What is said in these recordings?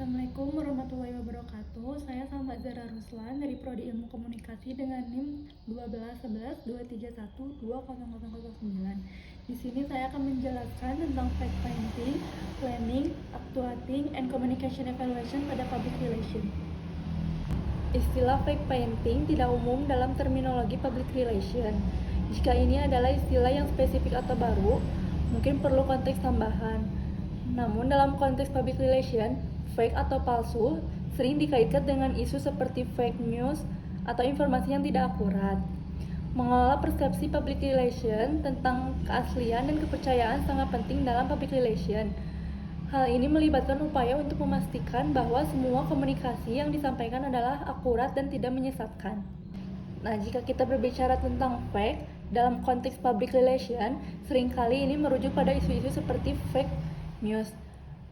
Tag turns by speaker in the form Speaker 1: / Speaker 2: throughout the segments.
Speaker 1: Assalamualaikum warahmatullahi wabarakatuh. Saya Salma Zara Ruslan dari Prodi Ilmu Komunikasi dengan NIM 1211231200009. Di sini saya akan menjelaskan tentang fact finding, planning, actuating, and communication evaluation pada public relation. Istilah fact finding tidak umum dalam terminologi public relation. Jika ini adalah istilah yang spesifik atau baru, mungkin perlu konteks tambahan. Namun dalam konteks public relation, fake atau palsu sering dikaitkan dengan isu seperti fake news atau informasi yang tidak akurat. Mengelola persepsi public relation tentang keaslian dan kepercayaan sangat penting dalam public relation. Hal ini melibatkan upaya untuk memastikan bahwa semua komunikasi yang disampaikan adalah akurat dan tidak menyesatkan. Nah, jika kita berbicara tentang fake dalam konteks public relation, seringkali ini merujuk pada isu-isu seperti fake news.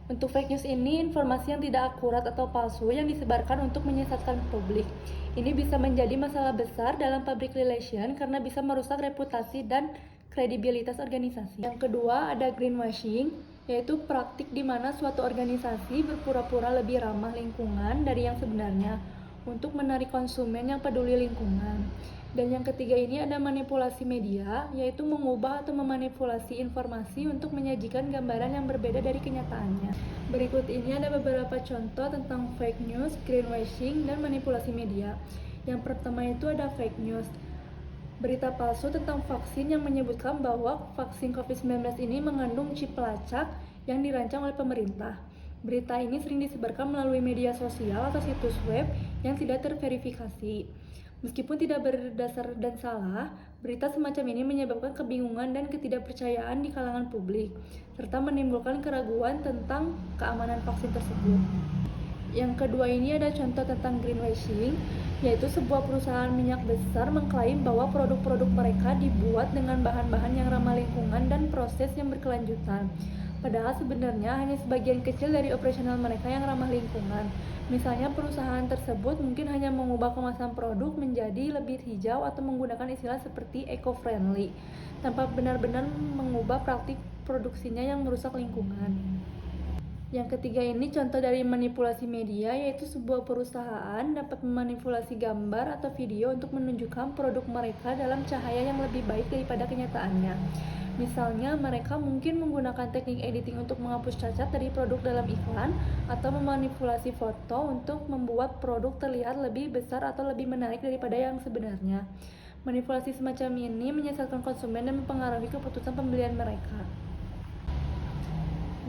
Speaker 1: Untuk fake news ini, informasi yang tidak akurat atau palsu yang disebarkan untuk menyesatkan publik. Ini bisa menjadi masalah besar dalam public relation karena bisa merusak reputasi dan kredibilitas organisasi. Yang kedua, ada greenwashing, yaitu praktik di mana suatu organisasi berpura-pura lebih ramah lingkungan dari yang sebenarnya untuk menarik konsumen yang peduli lingkungan. Dan yang ketiga ini ada manipulasi media, yaitu mengubah atau memanipulasi informasi untuk menyajikan gambaran yang berbeda dari kenyataannya. Berikut ini ada beberapa contoh tentang fake news, greenwashing, dan manipulasi media. Yang pertama itu ada fake news. Berita palsu tentang vaksin yang menyebutkan bahwa vaksin COVID-19 ini mengandung chip pelacak yang dirancang oleh pemerintah. Berita ini sering disebarkan melalui media sosial atau situs web yang tidak terverifikasi. Meskipun tidak berdasar dan salah, berita semacam ini menyebabkan kebingungan dan ketidakpercayaan di kalangan publik, serta menimbulkan keraguan tentang keamanan vaksin tersebut. Yang kedua ini ada contoh tentang greenwashing, yaitu sebuah perusahaan minyak besar mengklaim bahwa produk-produk mereka dibuat dengan bahan-bahan yang ramah lingkungan dan proses yang berkelanjutan. Padahal sebenarnya hanya sebagian kecil dari operasional mereka yang ramah lingkungan. Misalnya perusahaan tersebut mungkin hanya mengubah kemasan produk menjadi lebih hijau atau menggunakan istilah seperti eco-friendly, tanpa benar-benar mengubah praktik produksinya yang merusak lingkungan. Yang ketiga ini contoh dari manipulasi media, yaitu sebuah perusahaan dapat memanipulasi gambar atau video untuk menunjukkan produk mereka dalam cahaya yang lebih baik daripada kenyataannya. Misalnya, mereka mungkin menggunakan teknik editing untuk menghapus cacat dari produk dalam iklan, atau memanipulasi foto untuk membuat produk terlihat lebih besar atau lebih menarik daripada yang sebenarnya. Manipulasi semacam ini menyesatkan konsumen dan mempengaruhi keputusan pembelian mereka.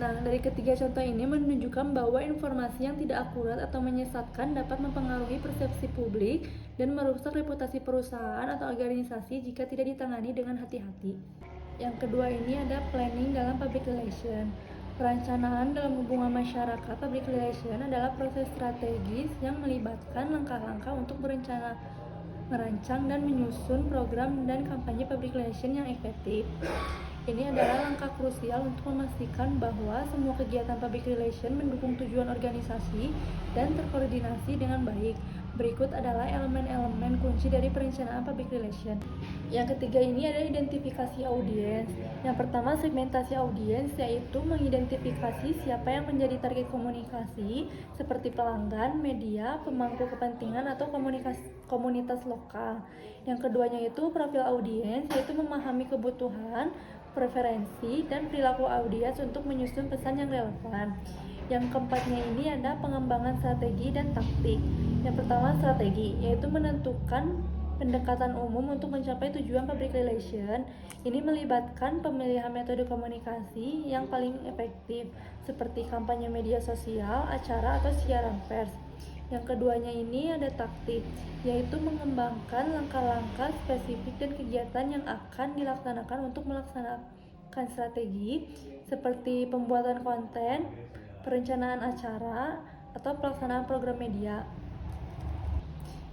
Speaker 1: Nah, dari ketiga contoh ini menunjukkan bahwa informasi yang tidak akurat atau menyesatkan dapat mempengaruhi persepsi publik dan merusak reputasi perusahaan atau organisasi jika tidak ditangani dengan hati-hati. Yang kedua ini ada planning dalam public relation. Perencanaan dalam hubungan masyarakat public relation adalah proses strategis yang melibatkan langkah-langkah untuk berencana, merancang dan menyusun program dan kampanye public relation yang efektif. Ini adalah langkah krusial untuk memastikan bahwa semua kegiatan public relation mendukung tujuan organisasi dan terkoordinasi dengan baik. Berikut adalah elemen-elemen kunci dari perencanaan public relation. Yang ketiga ini adalah identifikasi audiens. Yang pertama, segmentasi audiens, yaitu mengidentifikasi siapa yang menjadi target komunikasi seperti pelanggan, media, pemangku kepentingan, atau komunitas lokal. Yang keduanya itu profil audiens, yaitu memahami kebutuhan, preferensi, dan perilaku audiens untuk menyusun pesan yang relevan. Yang keempatnya ini ada pengembangan strategi dan taktik. Yang pertama, strategi, yaitu menentukan pendekatan umum untuk mencapai tujuan public relation. Ini melibatkan pemilihan metode komunikasi yang paling efektif, seperti kampanye media sosial, acara, atau siaran pers. Yang keduanya ini ada taktik, yaitu mengembangkan langkah-langkah spesifik dan kegiatan yang akan dilaksanakan untuk melaksanakan strategi, seperti pembuatan konten, perencanaan acara, atau pelaksanaan program media.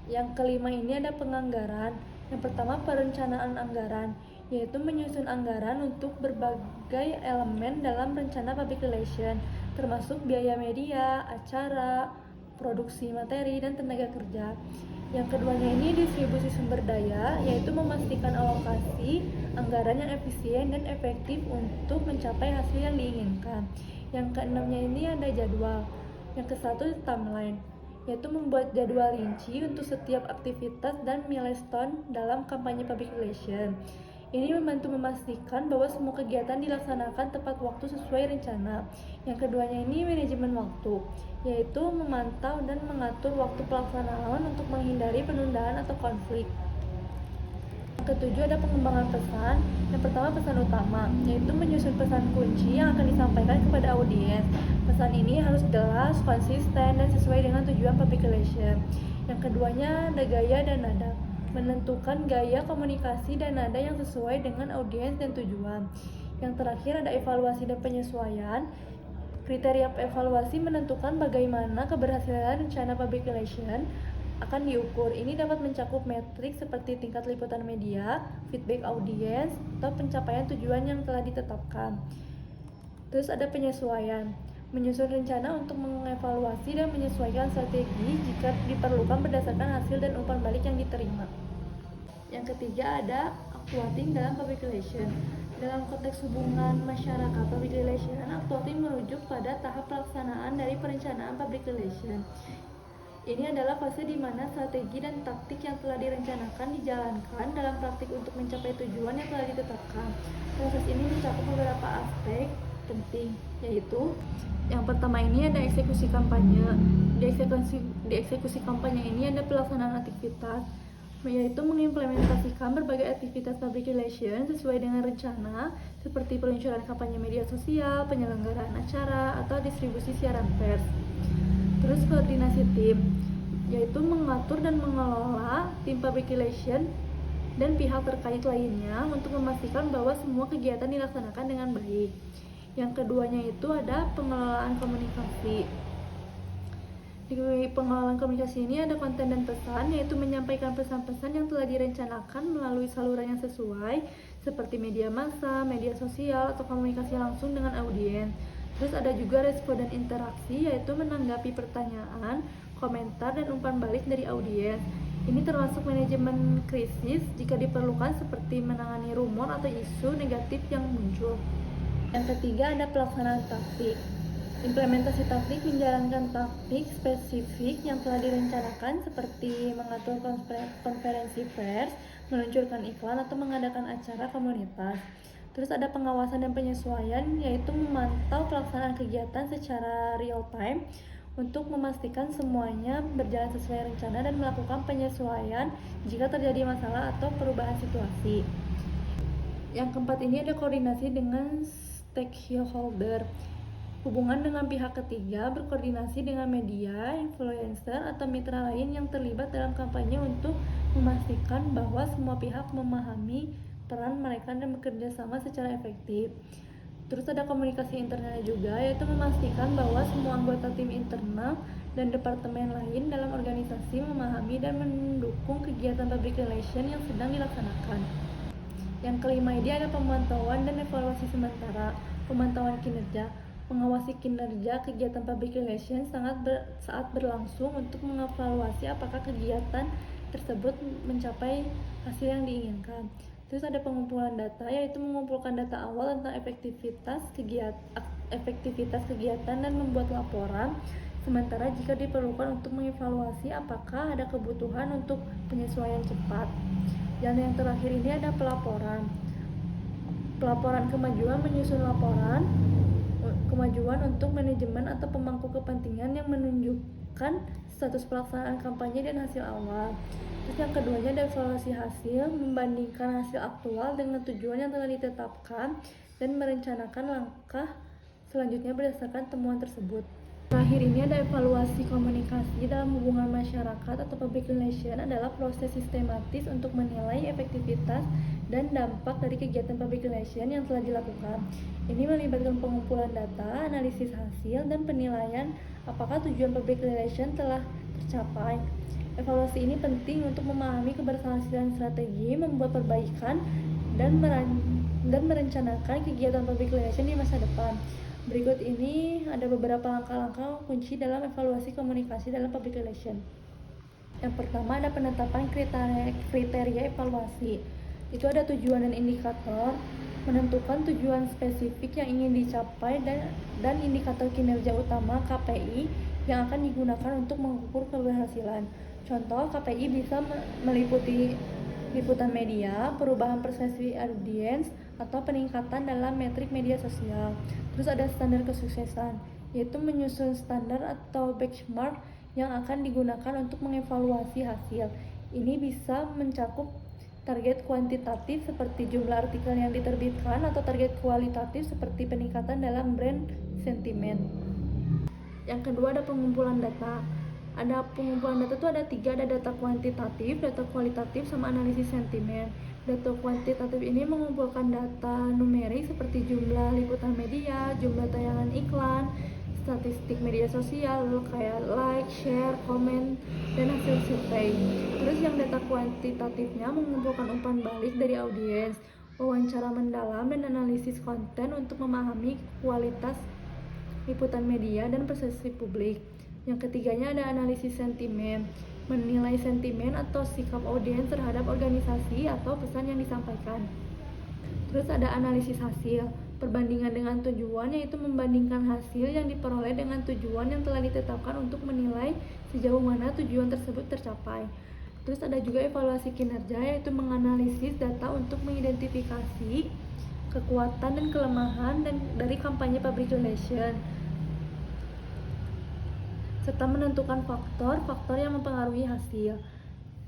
Speaker 1: Yang kelima ini ada penganggaran. Yang pertama, perencanaan anggaran, yaitu menyusun anggaran untuk berbagai elemen dalam rencana public relation, termasuk biaya media, acara, produksi materi, dan tenaga kerja. Yang keduanya ini distribusi sumber daya, yaitu memastikan alokasi anggaran yang efisien dan efektif untuk mencapai hasil yang diinginkan. Yang keenamnya ini ada jadwal. Yang ke-1 timeline, yaitu membuat jadwal rinci untuk setiap aktivitas dan milestone dalam kampanye public relation. Ini membantu memastikan bahwa semua kegiatan dilaksanakan tepat waktu sesuai rencana. Yang keduanya ini manajemen waktu, yaitu memantau dan mengatur waktu pelaksanaan untuk menghindari penundaan atau konflik. Yang ketujuh ada pengembangan pesan. Yang pertama pesan utama, yaitu menyusun pesan kunci yang akan disampaikan kepada audiens. Pesan ini harus jelas, konsisten, dan sesuai dengan tujuan public relation. Yang keduanya ada gaya dan nada, menentukan gaya komunikasi dan nada yang sesuai dengan audiens dan tujuan. Yang terakhir ada evaluasi dan penyesuaian. Kriteria evaluasi menentukan bagaimana keberhasilan rencana public relation akan diukur. Ini dapat mencakup metrik seperti tingkat liputan media, feedback audiens, atau pencapaian tujuan yang telah ditetapkan. Terus ada penyesuaian, menyusun rencana untuk mengevaluasi dan menyesuaikan strategi jika diperlukan berdasarkan hasil dan umpan balik yang diterima. Yang ketiga ada actuating dalam public relation. Dalam konteks hubungan masyarakat public relation, actuating merujuk pada tahap pelaksanaan dari perencanaan public relation. Ini adalah fase di mana strategi dan taktik yang telah direncanakan dijalankan dalam praktik untuk mencapai tujuan yang telah ditetapkan. Proses ini mencakup beberapa aspek penting, yaitu yang pertama ini ada eksekusi kampanye. Di eksekusi kampanye ini ada pelaksanaan aktivitas, yaitu mengimplementasikan berbagai aktivitas public relation sesuai dengan rencana, seperti peluncuran kampanye media sosial, penyelenggaraan acara, atau distribusi siaran pers. Terus koordinasi tim, yaitu mengatur dan mengelola tim public relation dan pihak terkait lainnya untuk memastikan bahwa semua kegiatan dilaksanakan dengan baik. Yang keduanya itu ada pengelolaan komunikasi. Di pengelolaan komunikasi ini ada konten dan pesan, yaitu menyampaikan pesan-pesan yang telah direncanakan melalui saluran yang sesuai, seperti media massa, media sosial, atau komunikasi langsung dengan audiens. Terus ada juga respon dan interaksi, yaitu menanggapi pertanyaan, komentar, dan umpan balik dari audiens. Ini termasuk manajemen krisis jika diperlukan, seperti menangani rumor atau isu negatif yang muncul. Yang ketiga ada pelaksanaan taktik. Implementasi taktik menjalankan taktik spesifik yang telah direncanakan, seperti mengatur konferensi pers, meluncurkan iklan, atau mengadakan acara komunitas. Terus ada pengawasan dan penyesuaian, yaitu memantau pelaksanaan kegiatan secara real time untuk memastikan semuanya berjalan sesuai rencana dan melakukan penyesuaian jika terjadi masalah atau perubahan situasi. Yang keempat ini ada koordinasi dengan stakeholder. Hubungan dengan pihak ketiga, berkoordinasi dengan media, influencer, atau mitra lain yang terlibat dalam kampanye untuk memastikan bahwa semua pihak memahami peran mereka dan bekerja sama secara efektif. Terus ada komunikasi internal juga, yaitu memastikan bahwa semua anggota tim internal dan departemen lain dalam organisasi memahami dan mendukung kegiatan public relation yang sedang dilaksanakan. Yang kelima ini ada pemantauan dan evaluasi sementara. Pemantauan kinerja, mengawasi kinerja kegiatan public relation saat berlangsung untuk mengevaluasi apakah kegiatan tersebut mencapai hasil yang diinginkan. Terus ada pengumpulan data, yaitu mengumpulkan data awal tentang efektivitas kegiatan dan membuat laporan sementara jika diperlukan untuk mengevaluasi apakah ada kebutuhan untuk penyesuaian cepat. Dan yang terakhir ini ada pelaporan. Pelaporan kemajuan, menyusun laporan kemajuan untuk manajemen atau pemangku kepentingan yang menunjukkan status pelaksanaan kampanye dan hasil awal. Terus yang keduanya ada evaluasi hasil, membandingkan hasil aktual dengan tujuan yang telah ditetapkan dan merencanakan langkah selanjutnya berdasarkan temuan tersebut. Terakhir ini ada evaluasi komunikasi dalam hubungan masyarakat atau public relation, adalah proses sistematis untuk menilai efektivitas dan dampak dari kegiatan public relation yang telah dilakukan. Ini melibatkan pengumpulan data, analisis hasil, dan penilaian apakah tujuan public relation telah tercapai. Evaluasi ini penting untuk memahami keberhasilan strategi, membuat perbaikan, dan merencanakan kegiatan public relation di masa depan. Berikut ini ada beberapa langkah-langkah kunci dalam evaluasi komunikasi dalam public relation. Yang pertama ada penetapan kriteria evaluasi. Itu ada tujuan dan indikator, menentukan tujuan spesifik yang ingin dicapai dan indikator kinerja utama KPI yang akan digunakan untuk mengukur keberhasilan. Contoh, KPI bisa meliputi liputan media, perubahan persepsi audiens, atau peningkatan dalam metrik media sosial. Terus ada standar kesuksesan, yaitu menyusun standar atau benchmark yang akan digunakan untuk mengevaluasi hasil. Ini bisa mencakup target kuantitatif seperti jumlah artikel yang diterbitkan atau target kualitatif seperti peningkatan dalam brand sentiment. Yang kedua ada pengumpulan data. Ada pengumpulan data itu ada 3, ada data kuantitatif, data kualitatif, sama analisis sentimen. Data kuantitatif ini mengumpulkan data numerik seperti jumlah liputan media, jumlah tayangan iklan, statistik media sosial, kayak like, share, komen, dan hasil survei. Terus yang data kuantitatifnya mengumpulkan umpan balik dari audiens, wawancara mendalam, dan analisis konten untuk memahami kualitas liputan media dan persepsi publik. Yang ketiganya ada analisis sentimen, menilai sentimen atau sikap audiens terhadap organisasi atau pesan yang disampaikan. Terus ada analisis hasil, perbandingan dengan tujuan, yaitu membandingkan hasil yang diperoleh dengan tujuan yang telah ditetapkan untuk menilai sejauh mana tujuan tersebut tercapai. Terus ada juga evaluasi kinerja, yaitu menganalisis data untuk mengidentifikasi kekuatan dan kelemahan dari kampanye public relation, serta menentukan faktor-faktor yang mempengaruhi hasil.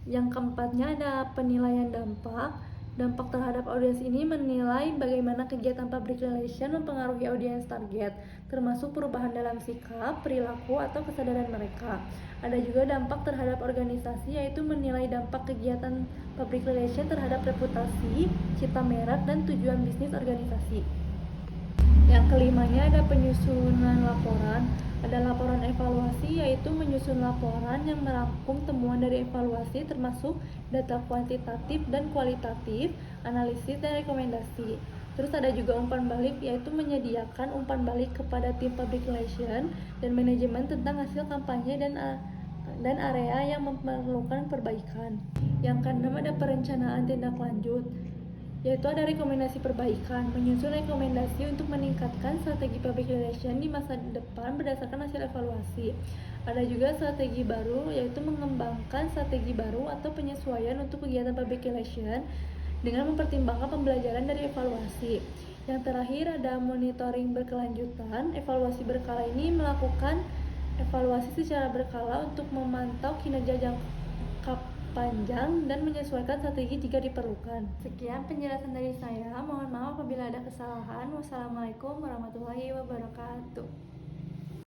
Speaker 1: Yang keempatnya ada penilaian dampak. Dampak terhadap audiens ini menilai bagaimana kegiatan public relation mempengaruhi audiens target, termasuk perubahan dalam sikap, perilaku, atau kesadaran mereka. Ada juga dampak terhadap organisasi, yaitu menilai dampak kegiatan public relation terhadap reputasi, citra merek, dan tujuan bisnis organisasi. Yang kelimanya ada penyusunan laporan. Ada laporan evaluasi, yaitu menyusun laporan yang merangkum temuan dari evaluasi termasuk data kuantitatif dan kualitatif, analisis, dan rekomendasi. Terus ada juga umpan balik, yaitu menyediakan umpan balik kepada tim public relation dan manajemen tentang hasil kampanye dan area yang memerlukan perbaikan. Yang keenam ada perencanaan tindak lanjut, yaitu ada rekomendasi perbaikan, menyusun rekomendasi untuk meningkatkan strategi public relation di masa depan berdasarkan hasil evaluasi. Ada juga strategi baru, yaitu mengembangkan strategi baru atau penyesuaian untuk kegiatan public relation dengan mempertimbangkan pembelajaran dari evaluasi. Yang terakhir ada monitoring berkelanjutan. Evaluasi berkala ini melakukan evaluasi secara berkala untuk memantau kinerja jangka panjang dan menyesuaikan strategi jika diperlukan. Sekian penjelasan dari saya. Mohon maaf apabila ada kesalahan. Wassalamualaikum warahmatullahi wabarakatuh.